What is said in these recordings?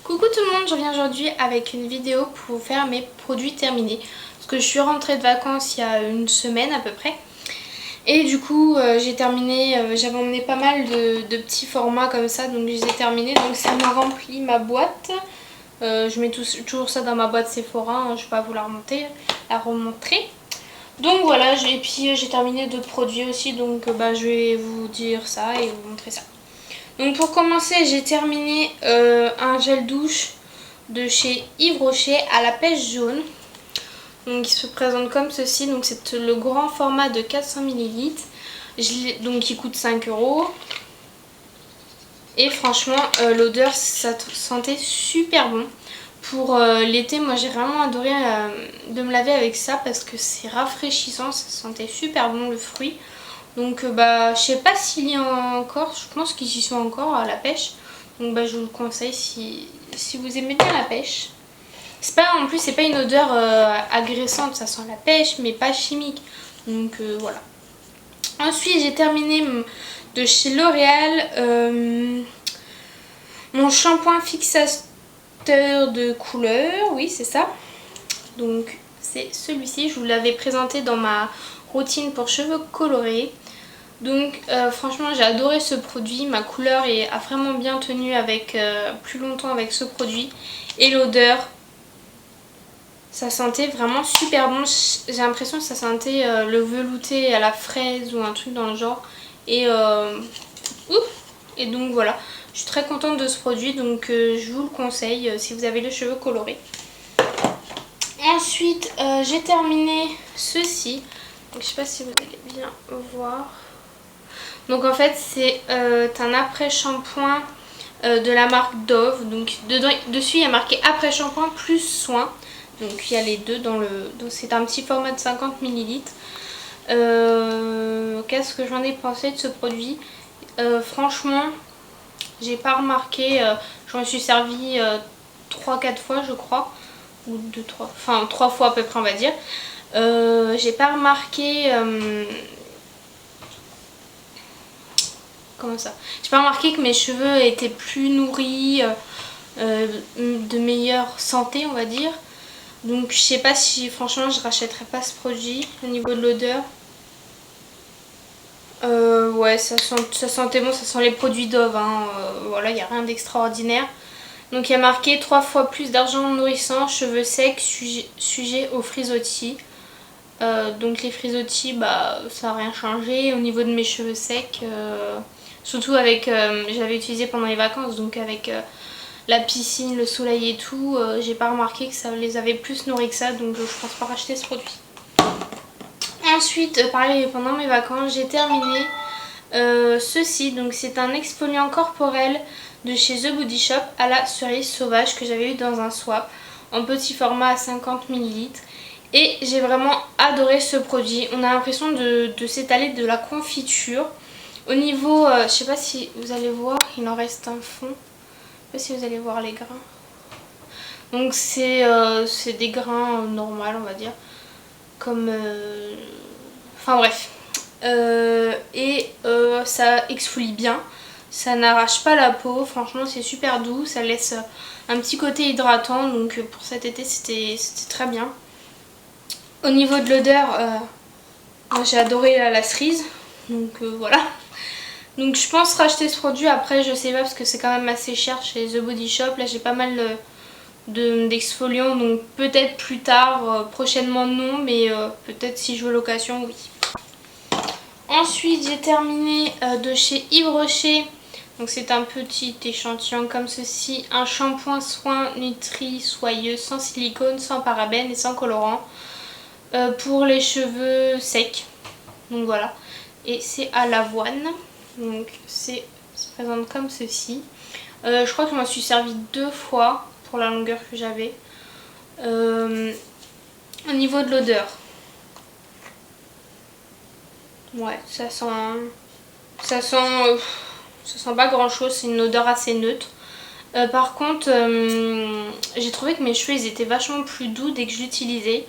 Coucou tout le monde, je reviens aujourd'hui avec une vidéo pour vous faire mes produits terminés. Parce que je suis rentrée de vacances il y a une semaine à peu près. Et du coup j'ai terminé, j'avais emmené pas mal de petits formats comme ça, donc je les ai terminés. Donc ça m'a rempli ma boîte. Je mets toujours ça dans ma boîte Sephora, hein, je vais pas vous la remontrer. Donc voilà, et puis j'ai terminé d'autres produits aussi, donc je vais vous dire ça et vous montrer ça. Donc pour commencer, j'ai terminé un gel douche de chez Yves Rocher à la pêche jaune. Donc il se présente comme ceci, donc c'est le grand format de 400 ml. Donc il coûte 5 €. Et franchement l'odeur, ça sentait super bon. Pour l'été, moi j'ai vraiment adoré de me laver avec ça parce que c'est rafraîchissant, ça sentait super bon le fruit. Donc je sais pas s'il y a encore, je pense qu'ils y sont encore à la pêche. Donc je vous le conseille si vous aimez bien la pêche. En plus c'est pas une odeur agressante, ça sent la pêche mais pas chimique. Donc voilà. Ensuite j'ai terminé de chez L'Oréal mon shampoing fixateur de couleur, oui c'est ça. Donc c'est celui-ci, je vous l'avais présenté dans ma routine pour cheveux colorés. Donc franchement j'ai adoré ce produit, ma couleur a vraiment bien tenu avec plus longtemps avec ce produit. Et l'odeur, ça sentait vraiment super bon, j'ai l'impression que ça sentait le velouté à la fraise ou un truc dans le genre. Et donc voilà, je suis très contente de ce produit, donc je vous le conseille si vous avez les cheveux colorés. Ensuite j'ai terminé ceci, donc je sais pas si vous allez bien voir. Donc en fait c'est un après-shampoing de la marque Dove. Donc dessus il y a marqué après-shampoing plus soin. Donc il y a les deux donc c'est un petit format de 50 ml. Qu'est-ce que j'en ai pensé de ce produit? Franchement j'ai pas remarqué, j'en suis servi 3-4 fois je crois. Ou 2-3, enfin 3 fois à peu près on va dire. J'ai pas remarqué... Comment ça? J'ai pas remarqué que mes cheveux étaient plus nourris, de meilleure santé on va dire. Donc je sais pas si franchement je rachèterais pas ce produit. Au niveau de l'odeur, ouais ça sentait bon, ça sent les produits Dove hein. Voilà, il n'y a rien d'extraordinaire. Donc il y a marqué 3 fois plus d'argent nourrissant, cheveux secs, sujet aux frisottis. Donc les frisottis, ça n'a rien changé. Au niveau de mes cheveux secs, surtout avec, j'avais utilisé pendant les vacances, donc avec la piscine, le soleil et tout, j'ai pas remarqué que ça les avait plus nourris que ça, donc je pense pas racheter ce produit. Ensuite, pareil, pendant mes vacances, j'ai terminé ceci, donc c'est un exfoliant corporel de chez The Body Shop à la cerise sauvage que j'avais eu dans un swap en petit format à 50 ml. Et j'ai vraiment adoré ce produit. On a l'impression de s'étaler de la confiture. Au niveau, je sais pas si vous allez voir, il en reste un fond. Je sais pas si vous allez voir les grains. Donc c'est des grains normaux on va dire. Comme... Enfin bref. Ça exfolie bien. Ça n'arrache pas la peau. Franchement c'est super doux. Ça laisse un petit côté hydratant. Donc pour cet été c'était très bien. Au niveau de l'odeur, moi j'ai adoré la cerise, donc voilà. Donc je pense racheter ce produit, après je sais pas parce que c'est quand même assez cher chez The Body Shop. Là j'ai pas mal d'exfoliants, donc peut-être plus tard, prochainement non, mais peut-être si je veux l'occasion, oui. Ensuite j'ai terminé de chez Yves Rocher, donc c'est un petit échantillon comme ceci, un shampoing soin nutri soyeux sans silicone, sans parabènes et sans colorant. Pour les cheveux secs, donc voilà, et c'est à l'avoine, donc ça se présente comme ceci. Je crois que je m'en suis servi 2 fois pour la longueur que j'avais. Au niveau de l'odeur, ouais, ça sent pas grand chose, c'est une odeur assez neutre. Par contre j'ai trouvé que mes cheveux ils étaient vachement plus doux dès que je l'utilisais.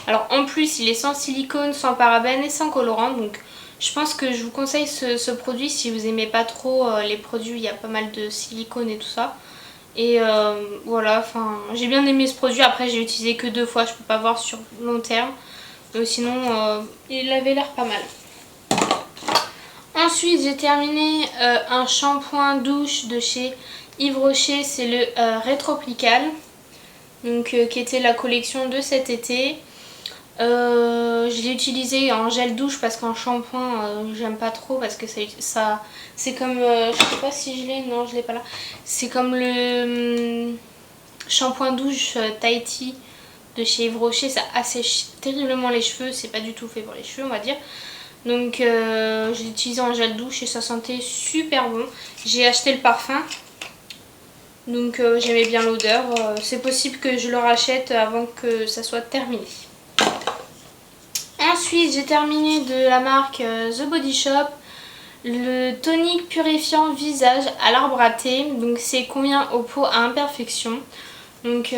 Alors en plus il est sans silicone, sans parabènes et sans colorant, donc je pense que je vous conseille ce produit si vous aimez pas trop les produits, il y a pas mal de silicone et tout ça. Et voilà, enfin j'ai bien aimé ce produit. Après j'ai utilisé que 2 fois, je peux pas voir sur long terme. Sinon il avait l'air pas mal. Ensuite j'ai terminé un shampoing douche de chez Yves Rocher, c'est le Rétropical. Donc qui était la collection de cet été. Je l'ai utilisé en gel douche parce qu'en shampoing j'aime pas trop parce que ça c'est comme je sais pas si je l'ai, non je l'ai pas là, c'est comme le shampoing douche Tahiti de chez Yves Rocher, ça assèche terriblement les cheveux, c'est pas du tout fait pour les cheveux on va dire. Donc je l'ai utilisé en gel douche et ça sentait super bon. J'ai acheté le parfum, donc j'aimais bien l'odeur. C'est possible que je le rachète avant que ça soit terminé. Ensuite j'ai terminé de la marque The Body Shop le tonique purifiant visage à l'arbre à thé. Donc c'est convient aux peaux à imperfection. Donc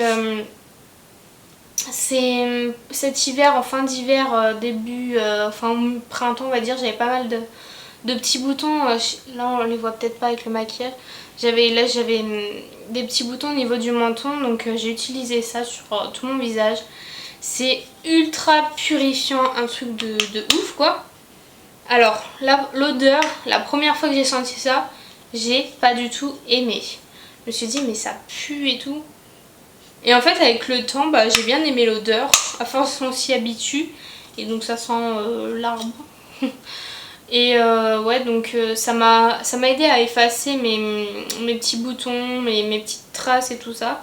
c'est cet hiver, en fin d'hiver, début, fin printemps on va dire, j'avais pas mal de petits boutons. Là on les voit peut-être pas avec le maquillage. J'avais des petits boutons au niveau du menton, donc j'ai utilisé ça sur tout mon visage. C'est ultra purifiant, un truc de ouf quoi. Alors l'odeur, la première fois que j'ai senti ça, j'ai pas du tout aimé. Je me suis dit mais ça pue et tout. Et en fait avec le temps bah, j'ai bien aimé l'odeur. À force on s'y habitue et donc ça sent l'arbre. Et ouais donc ça m'a aidé à effacer mes petits boutons, mes petites traces et tout ça.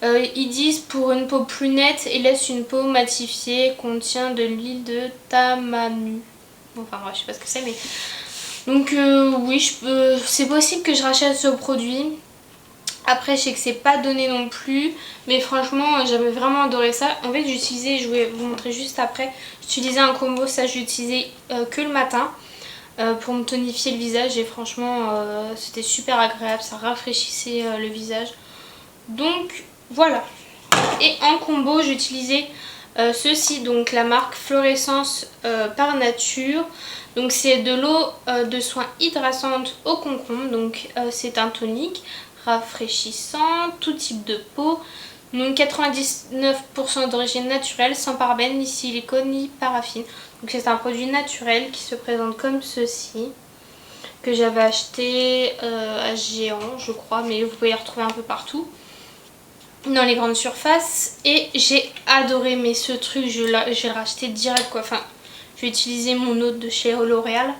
Ils disent pour une peau plus nette et laisse une peau matifiée, contient de l'huile de tamanu. Enfin bref, je sais pas ce que c'est mais... Donc oui, c'est possible que je rachète ce produit. Après je sais que c'est pas donné non plus. Mais franchement j'avais vraiment adoré ça. En fait j'utilisais, je vais vous montrer juste après. J'utilisais un combo, ça j'utilisais que le matin. Pour me tonifier le visage. Et franchement c'était super agréable. Ça rafraîchissait le visage. Donc voilà. Et en combo j'utilisais ceci, donc la marque Fluorescence par Nature. Donc c'est de l'eau de soin hydratante au concombre. Donc c'est un tonique rafraîchissant, tout type de peau. Donc 99% d'origine naturelle, sans parabènes, ni silicone, ni paraffine. Donc c'est un produit naturel qui se présente comme ceci. Que j'avais acheté à Géant je crois, mais vous pouvez les retrouver un peu partout. Dans les grandes surfaces. Et j'ai adoré, mais ce truc je l'ai racheté direct quoi. Enfin je vais utiliser mon autre de chez L'Oréal,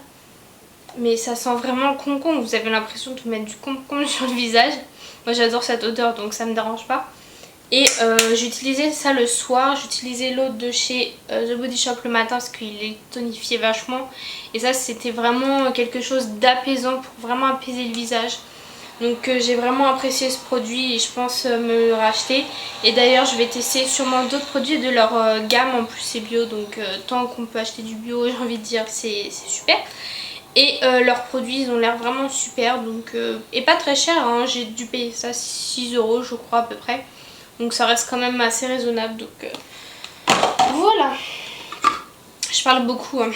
mais ça sent vraiment le concombre. Vous avez l'impression de mettre du concombre sur le visage. Moi j'adore cette odeur donc ça me dérange pas. Et j'utilisais ça le soir. J'utilisais l'autre de chez The Body Shop le matin parce qu'il est tonifié vachement. Et ça c'était vraiment quelque chose d'apaisant pour vraiment apaiser le visage. Donc j'ai vraiment apprécié ce produit et je pense me le racheter. Et d'ailleurs je vais tester sûrement d'autres produits de leur gamme. En plus c'est bio, donc tant qu'on peut acheter du bio, j'ai envie de dire, c'est super. Et leurs produits ils ont l'air vraiment super. Donc, et pas très cher hein. J'ai dû payer ça 6 € je crois à peu près. Donc ça reste quand même assez raisonnable. Donc voilà. Je parle beaucoup hein.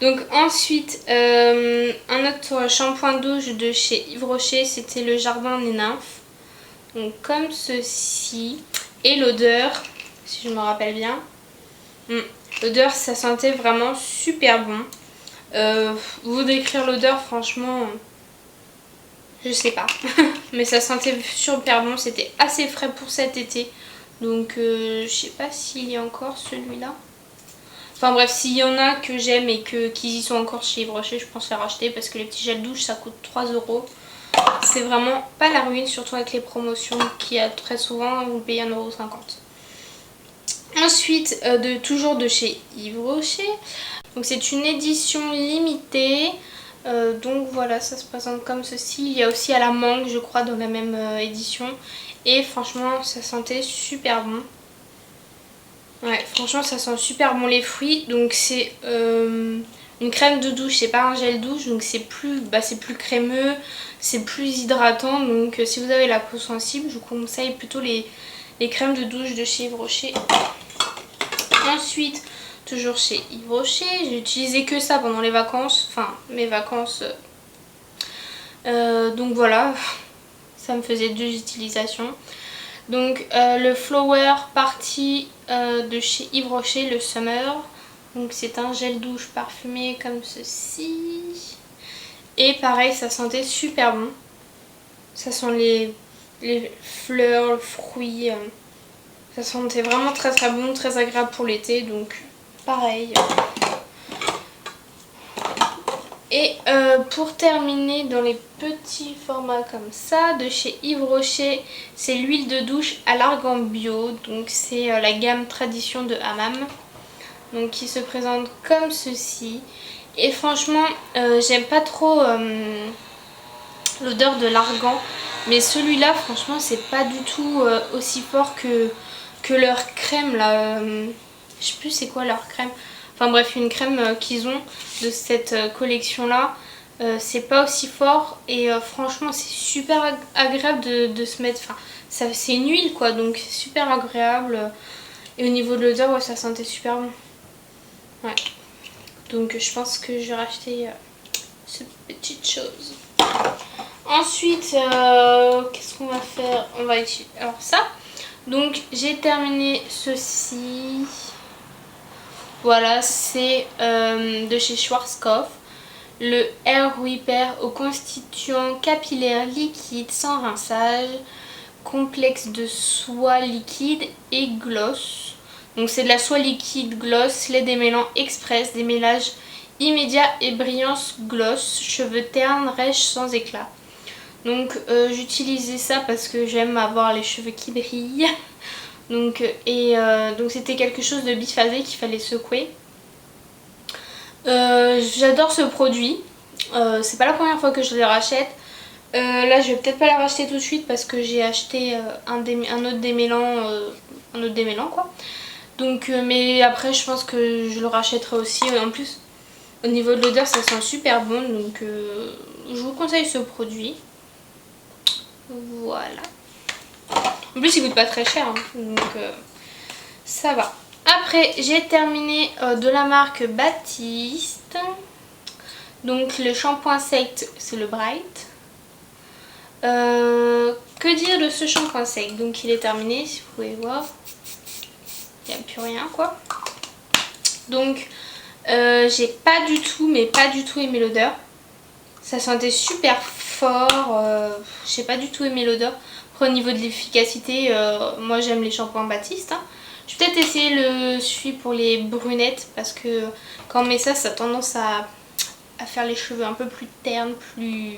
Donc ensuite un autre shampoing douche de chez Yves Rocher, c'était le Jardin des Nymphes. Donc comme ceci. Et l'odeur, si je me rappelle bien, l'odeur ça sentait vraiment super bon. Vous décrire l'odeur franchement je sais pas. Mais ça sentait super bon, c'était assez frais pour cet été. Donc je sais pas s'il y a encore celui-là. Enfin bref, s'il y en a que j'aime et qu'ils y sont encore chez Yves Rocher, je pense les racheter parce que les petits gels douche ça coûte 3 €. C'est vraiment pas la ruine, surtout avec les promotions qu'il y a très souvent, vous payez 1,50 €. Ensuite, toujours de chez Yves Rocher. Donc c'est une édition limitée. Donc voilà, ça se présente comme ceci. Il y a aussi à la mangue je crois dans la même édition. Et franchement ça sentait super bon. Ouais, franchement ça sent super bon les fruits. Donc c'est une crème de douche, c'est pas un gel douche. Donc c'est plus crémeux, c'est plus hydratant. Donc si vous avez la peau sensible, je vous conseille plutôt les crèmes de douche de chez Yves Rocher. Ensuite, toujours chez Yves Rocher, j'ai utilisé que ça pendant les vacances. Enfin mes vacances. Donc voilà, ça me faisait 2 utilisations. Donc le Flower Party de chez Yves Rocher, le Summer. Donc c'est un gel douche parfumé comme ceci. Et pareil, ça sentait super bon. Ça sent les fleurs, le fruit. Ça sentait vraiment très très bon, très agréable pour l'été. Donc pareil. Et pour terminer, dans les petits formats comme ça, de chez Yves Rocher, c'est l'huile de douche à l'argan bio. Donc c'est la gamme Tradition de Hammam. Donc qui se présente comme ceci. Et franchement, j'aime pas trop l'odeur de l'argan. Mais celui-là, franchement, c'est pas du tout aussi fort que leur crème là. Je sais plus c'est quoi leur crème. Enfin bref, une crème qu'ils ont de cette collection là. C'est pas aussi fort et franchement c'est super agréable de se mettre. Enfin, c'est une huile quoi, donc c'est super agréable. Et au niveau de l'odeur, ouais, ça sentait super bon. Ouais. Donc je pense que je vais racheter cette petite chose. Ensuite, qu'est-ce qu'on va faire? On va utiliser alors ça. Donc j'ai terminé ceci. Voilà, c'est de chez Schwarzkopf. Le Hair Whipper au constituant capillaire liquide sans rinçage, complexe de soie liquide et gloss. Donc c'est de la soie liquide gloss, lait démêlant express, démêlage immédiat et brillance gloss, cheveux ternes, rêches sans éclat. Donc j'utilisais ça parce que j'aime avoir les cheveux qui brillent. Donc c'était quelque chose de biphasé qu'il fallait secouer. J'adore ce produit. C'est pas la première fois que je le rachète. Là je vais peut-être pas la racheter tout de suite parce que j'ai acheté un autre démêlant quoi. Donc mais après je pense que je le rachèterai aussi. En plus au niveau de l'odeur ça sent super bon, donc je vous conseille ce produit. Voilà. En plus il coûte pas très cher hein, donc ça va. Après j'ai terminé de la marque Baptiste. Donc le shampoing sec c'est le Bright. Que dire de ce shampoing sec? Donc il est terminé, si vous pouvez voir. Il n'y a plus rien quoi. Donc j'ai pas du tout, mais pas du tout aimé l'odeur. Ça sentait super fort. J'ai pas du tout aimé l'odeur. Après au niveau de l'efficacité, moi j'aime les shampoings Baptiste. Hein. Je vais peut-être essayer celui pour les brunettes parce que quand on met ça, ça a tendance à faire les cheveux un peu plus ternes, plus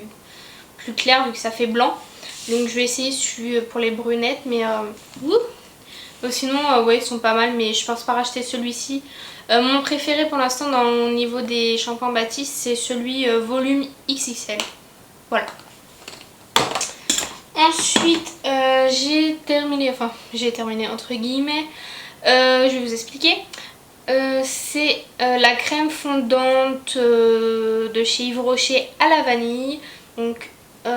clairs vu que ça fait blanc. Donc je vais essayer celui pour les brunettes, mais sinon ouais ils sont pas mal, mais je pense pas racheter celui-ci. Mon préféré pour l'instant dans le niveau des shampoings Baptiste c'est celui volume XXL. Voilà. Ensuite j'ai terminé entre guillemets. Je vais vous expliquer. C'est la crème fondante de chez Yves Rocher à la vanille. Donc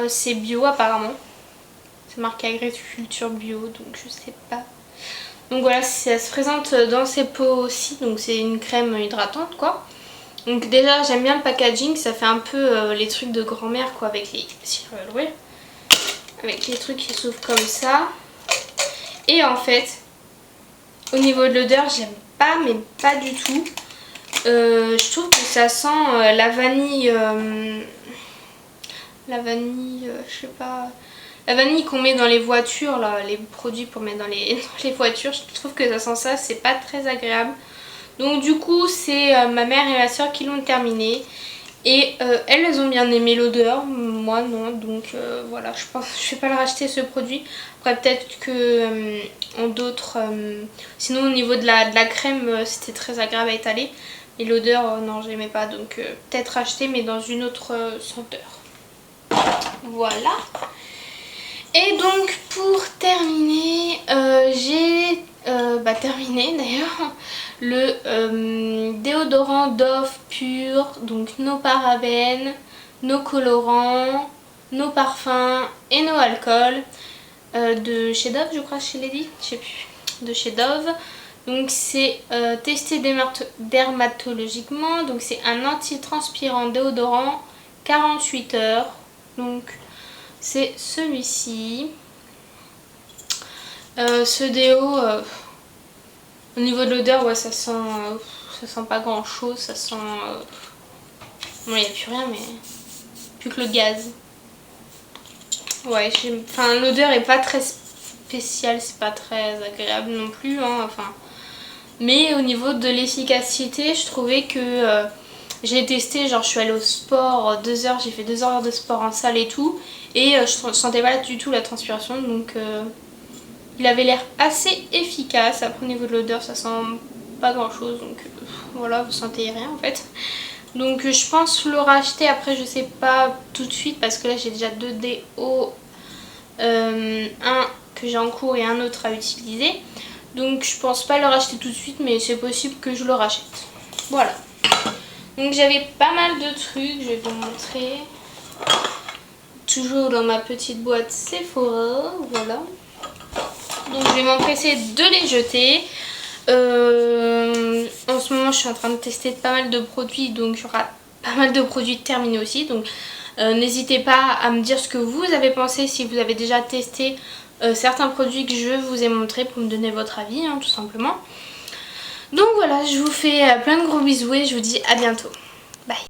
c'est bio apparemment. C'est marqué agriculture bio, donc je sais pas. Donc voilà, ça se présente dans ces pots aussi, donc c'est une crème hydratante quoi. Donc déjà j'aime bien le packaging, ça fait un peu les trucs de grand-mère quoi, avec les... avec les trucs qui s'ouvrent comme ça. Et en fait, au niveau de l'odeur, j'aime pas, mais pas du tout. Je trouve que ça sent la vanille... je sais pas... La vanille qu'on met dans les voitures, là, les produits pour mettre dans les voitures, je trouve que ça sent ça, c'est pas très agréable. Donc du coup, c'est ma mère et ma soeur qui l'ont terminé. Et elles ont bien aimé l'odeur, moi non, donc voilà, je pense que je vais pas le racheter ce produit. Après peut-être que en d'autres, sinon au niveau de la crème, c'était très agréable à étaler. Et l'odeur, non j'aimais pas, donc peut-être racheter mais dans une autre senteur. Voilà. Et donc pour terminer, j'ai terminé d'ailleurs le déodorant Dove Pure, donc no parabènes, no colorants, no parfums et no alcool, de chez Dove je crois, chez Lady, je sais plus, de chez Dove. Donc c'est testé dermatologiquement, donc c'est un antitranspirant déodorant 48 heures. Donc c'est celui-ci. Ce déo, au niveau de l'odeur, ouais, ça sent pas grand chose, ça sent... Bon, il n'y a plus rien, mais plus que le gaz. Ouais, enfin, l'odeur est pas très spéciale, c'est pas très agréable non plus, hein, enfin. Mais au niveau de l'efficacité, je trouvais que j'ai testé, genre je suis allée au sport 2 heures, j'ai fait 2 heures de sport en salle et tout, et je sentais pas du tout la transpiration, donc il avait l'air assez efficace. Après au niveau de l'odeur, ça sent pas grand chose, donc voilà, vous sentez rien en fait. Donc je pense le racheter, après je sais pas tout de suite parce que là j'ai déjà 2 déos, un que j'ai en cours et un autre à utiliser. Donc je pense pas le racheter tout de suite, mais c'est possible que je le rachète. Voilà. Donc j'avais pas mal de trucs, je vais vous montrer. Toujours dans ma petite boîte Sephora, voilà. Donc je vais m'empresser de les jeter. En ce moment je suis en train de tester pas mal de produits, donc il y aura pas mal de produits terminés aussi. Donc n'hésitez pas à me dire ce que vous avez pensé, si vous avez déjà testé certains produits que je vous ai montrés, pour me donner votre avis, hein, tout simplement. Donc voilà, je vous fais plein de gros bisous et je vous dis à bientôt.